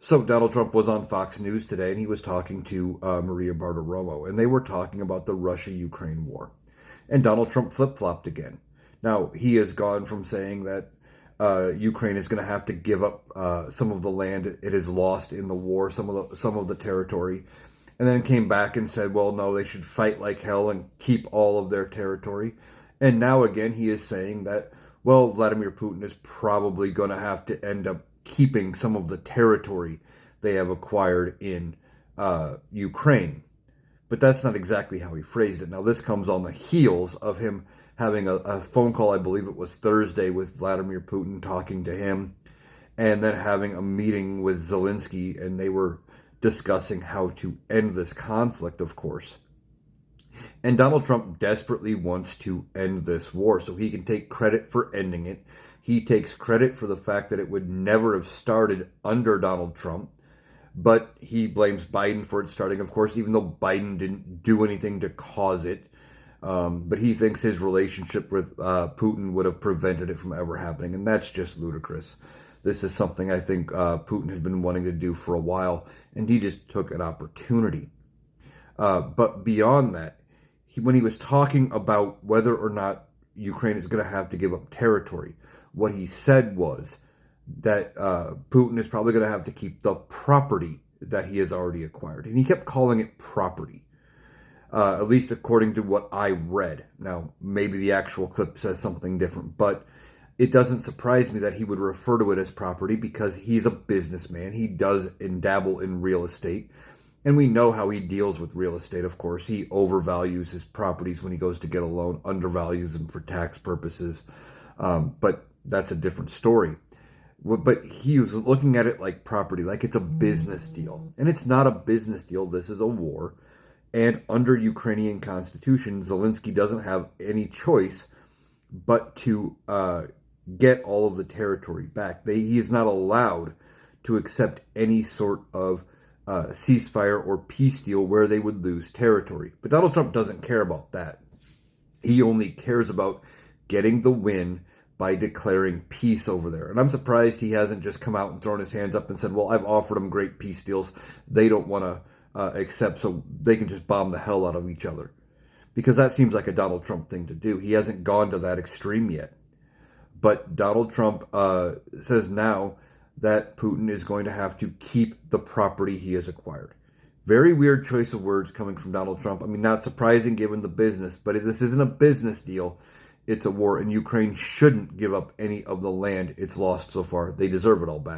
So Donald Trump was on Fox News today, and he was talking to Maria Bartiromo, and they were talking about the Russia-Ukraine war. And Donald Trump flip-flopped again. Now, he has gone from saying that Ukraine is going to have to give up some of the land it has lost in the war, some of the territory, and then came back and said, well, no, they should fight like hell and keep all of their territory. And now again, he is saying that, well, Vladimir Putin is probably going to have to end up keeping some of the territory they have acquired in Ukraine. But that's not exactly how he phrased it. Now, this comes on the heels of him having a phone call, I believe it was Thursday, with Vladimir Putin talking to him, and then having a meeting with Zelensky, and they were discussing how to end this conflict, of course. And Donald Trump desperately wants to end this war so he can take credit for ending it. He takes credit for the fact that it would never have started under Donald Trump, but he blames Biden for it starting, of course, even though Biden didn't do anything to cause it. But he thinks his relationship with Putin would have prevented it from ever happening, and that's just ludicrous. This is something I think Putin had been wanting to do for a while, and he just took an opportunity. But beyond that, when he was talking about whether or not Ukraine is going to have to give up territory, what he said was that Putin is probably going to have to keep the property that he has already acquired. And he kept calling it property, at least according to what I read. Now, maybe the actual clip says something different, but it doesn't surprise me that he would refer to it as property because he's a businessman. He does dabble in real estate. And we know how he deals with real estate, of course. He overvalues his properties when he goes to get a loan, undervalues them for tax purposes. But that's a different story. But he was looking at it like property, like it's a business deal. And it's not a business deal. This is a war. And under Ukrainian constitution, Zelensky doesn't have any choice but to get all of the territory back. He is not allowed to accept any sort of ceasefire or peace deal where they would lose territory. But Donald Trump doesn't care about that. He only cares about getting the win by declaring peace over there. And I'm surprised he hasn't just come out and thrown his hands up and said, well, I've offered them great peace deals. They don't want to accept, so they can just bomb the hell out of each other. Because that seems like a Donald Trump thing to do. He hasn't gone to that extreme yet. But Donald Trump says now that Putin is going to have to keep the property he has acquired. Very weird choice of words coming from Donald Trump. I mean, not surprising given the business, but this isn't a business deal. It's a war, and Ukraine shouldn't give up any of the land it's lost so far. They deserve it all back.